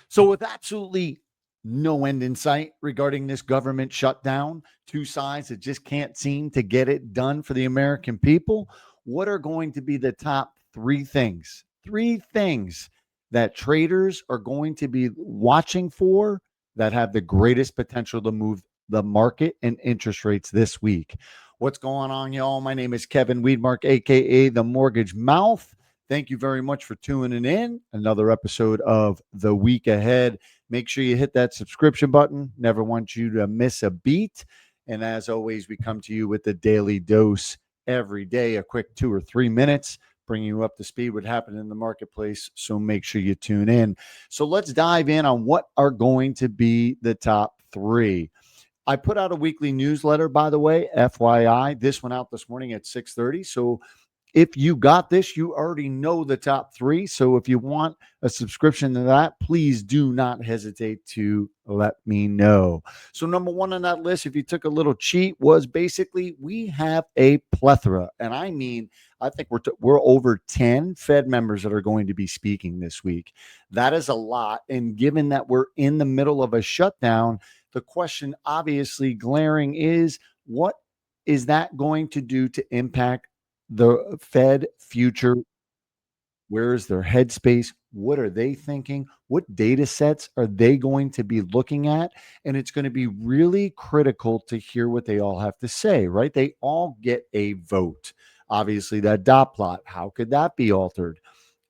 So, with absolutely no end in sight regarding this government shutdown, two sides that just can't seem to get it done for the American people, what are going to be the top three things? Three things that traders are going to be watching for that have the greatest potential to move the market and interest rates this week. What's going on, y'all? My name is Kevin Weedmark, aka the Mortgage Mouth. Thank you very much for tuning in. Another episode of The Week Ahead. Make sure you hit that subscription button. Never want you to miss a beat. And as always, we come to you with the daily dose every day, a quick 2 or 3 minutes, bringing you up to speed what happened in the marketplace. So make sure you tune in. So let's dive in on what are going to be the top three. I put out a weekly newsletter, by the way, FYI. This went out this morning at 6:30. So if you got this, you already know the top three. So if you want a subscription to that, please do not hesitate to let me know. So number one on that list, if you took a little cheat, was basically we have a plethora. And I mean, I think we're over 10 Fed members that are going to be speaking this week. That is a lot. And given that we're in the middle of a shutdown, the question obviously glaring is, what is that going to do to impact the Fed future? Where is their headspace? What are they thinking? What data sets are they going to be looking at? And it's going to be really critical to hear what they all have to say, right? They all get a vote. Obviously, that dot plot, how could that be altered?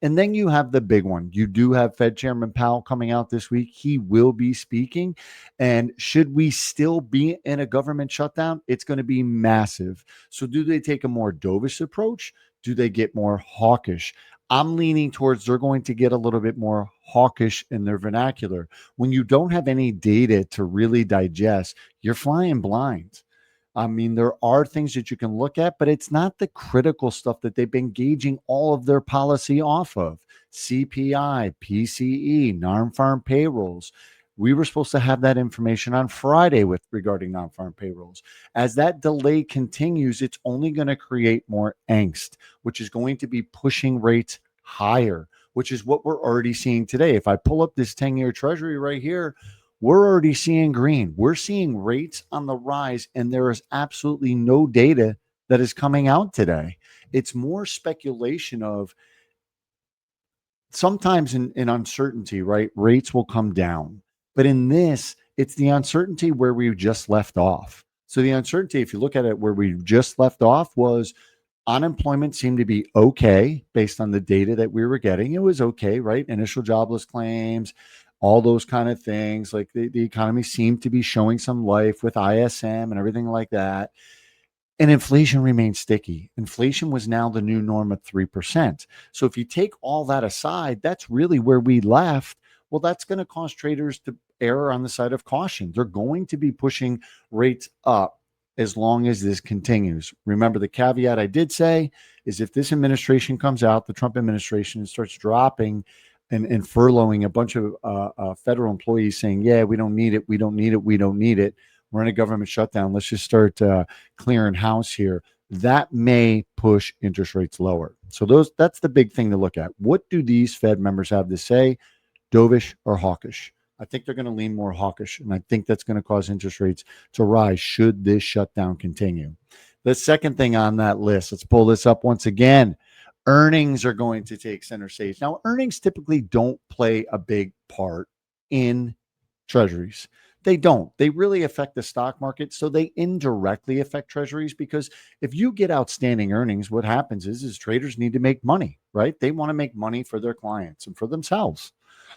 And then you have the big one. You do have Fed Chairman Powell coming out this week. He will be speaking. And should we still be in a government shutdown? It's going to be massive. So, do they take a more dovish approach? Do they get more hawkish? I'm leaning towards they're going to get a little bit more hawkish in their vernacular. When you don't have any data to really digest, you're flying blind. I mean, there are things that you can look at, but it's not the critical stuff that they've been gauging all of their policy off of. CPI, PCE, non-farm payrolls. We were supposed to have that information on Friday with regarding non-farm payrolls. As that delay continues, it's only going to create more angst, which is going to be pushing rates higher, which is what we're already seeing today. If I pull up this 10-year Treasury right here, we're already seeing green. We're seeing rates on the rise, and there is absolutely no data that is coming out today. It's more speculation of sometimes in uncertainty, right? Rates will come down. But in this, it's the uncertainty where we just left off. So the uncertainty, if you look at it where we just left off, was unemployment seemed to be okay based on the data that we were getting. It was okay, right? Initial jobless claims, all those kind of things. Like the economy seemed to be showing some life with ISM and everything like that. And inflation remained sticky. Inflation was now the new norm at 3%. So if you take all that aside, that's really where we left. Well, that's going to cause traders to err on the side of caution. They're going to be pushing rates up as long as this continues. Remember, the caveat I did say is if this administration comes out, the Trump administration, and starts dropping and furloughing a bunch of federal employees saying, yeah, we don't need it, we don't need it, we don't need it. We're in a government shutdown. Let's just start clearing house here. That may push interest rates lower. So that's the big thing to look at. What do these Fed members have to say, dovish or hawkish? I think they're going to lean more hawkish, and I think that's going to cause interest rates to rise should this shutdown continue. The second thing on that list, let's pull this up once again. Earnings are going to take center stage. Now, earnings typically don't play a big part in treasuries. They don't. They really affect the stock market. So they indirectly affect treasuries because if you get outstanding earnings, what happens is traders need to make money, right? They want to make money for their clients and for themselves.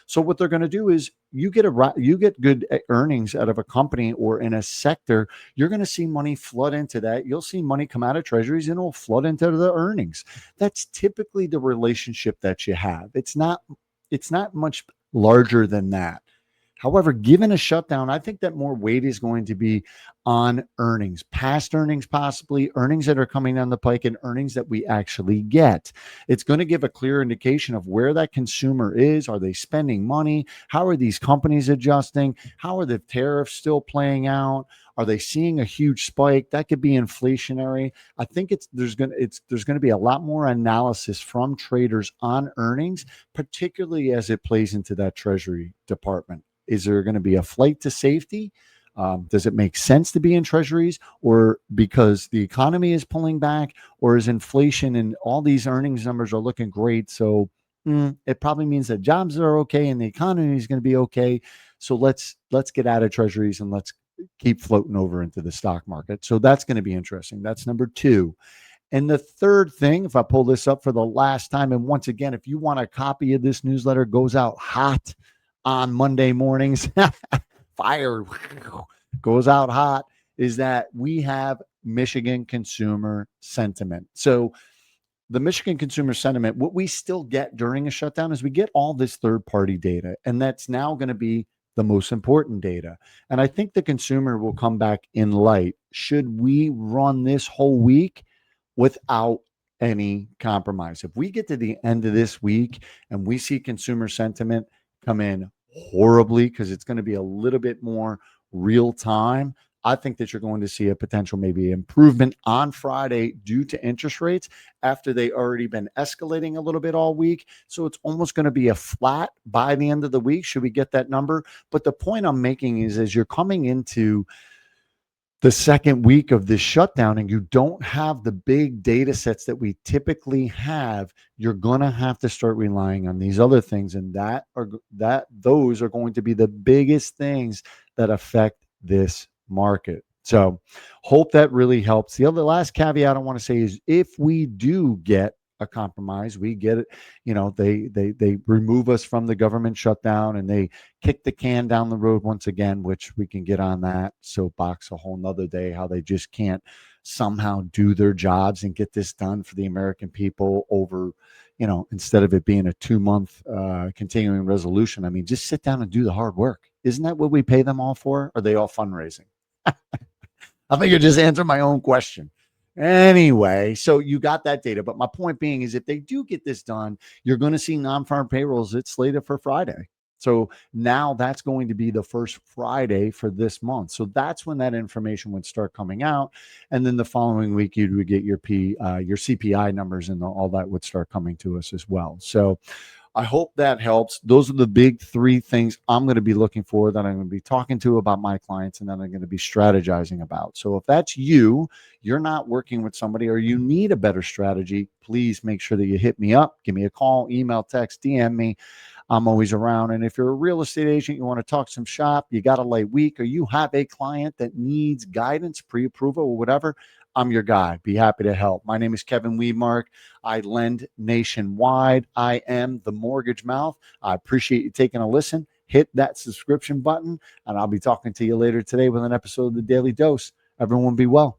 So what they're going to do is you get good earnings out of a company or in a sector, you're going to see money flood into that. You'll see money come out of treasuries and it'll flood into the earnings. That's typically the relationship that you have. It's not much larger than that. However, given a shutdown, I think that more weight is going to be on earnings, past earnings, possibly earnings that are coming down the pike and earnings that we actually get. It's going to give a clear indication of where that consumer is. Are they spending money? How are these companies adjusting? How are the tariffs still playing out? Are they seeing a huge spike? That could be inflationary. I think there's going to be a lot more analysis from traders on earnings, particularly as it plays into that Treasury department. Is there going to be a flight to safety? Does it make sense to be in treasuries, or because the economy is pulling back, or is inflation and all these earnings numbers are looking great? So it probably means that jobs are okay and the economy is going to be okay. So let's get out of treasuries and let's keep floating over into the stock market. So that's going to be interesting. That's number two. And the third thing, if I pull this up for the last time, and once again, if you want a copy of this newsletter, goes out hot on Monday mornings, fire goes out hot, is that we have Michigan consumer sentiment. So the Michigan consumer sentiment, what we still get during a shutdown is we get all this third party data, and that's now going to be the most important data. And I think the consumer will come back in light should we run this whole week without any compromise. If we get to the end of this week and we see consumer sentiment come in horribly, because it's going to be a little bit more real time, I think that you're going to see a potential maybe improvement on Friday due to interest rates after they already been escalating a little bit all week. So it's almost going to be a flat by the end of the week. Should we get that number? But the point I'm making is, as you're coming into the second week of this shutdown and you don't have the big data sets that we typically have, you're going to have to start relying on these other things, and those are going to be the biggest things that affect this market. So hope that really helps. The last caveat I want to say is, if we do get a compromise, we get it, they remove us from the government shutdown and they kick the can down the road once again, which we can get on that soapbox a whole nother day, how they just can't somehow do their jobs and get this done for the American people over, instead of it being a 2-month continuing resolution. I mean, just sit down and do the hard work. Isn't that what we pay them all for? Are they all fundraising? I think you just answered my own question. Anyway, so you got that data. But my point being is, if they do get this done, you're going to see non-farm payrolls. It's slated for Friday. So now that's going to be the first Friday for this month. So that's when that information would start coming out. And then the following week, you would get your CPI numbers, and all that would start coming to us as well. So I hope that helps. Those are the big three things I'm going to be looking for, that I'm going to be talking to about my clients, and that I'm going to be strategizing about. So if that's you're not working with somebody, or you need a better strategy, please make sure that you hit me up. Give me a call, email, text, DM me. I'm always around. And if you're a real estate agent, you want to talk some shop, you got a light week, or you have a client that needs guidance, pre-approval, or whatever, I'm your guy. Be happy to help. My name is Kevin Weedmark. I lend nationwide. I am the mortgage mouth. I appreciate you taking a listen. Hit that subscription button, and I'll be talking to you later today with an episode of the Daily Dose. Everyone be well.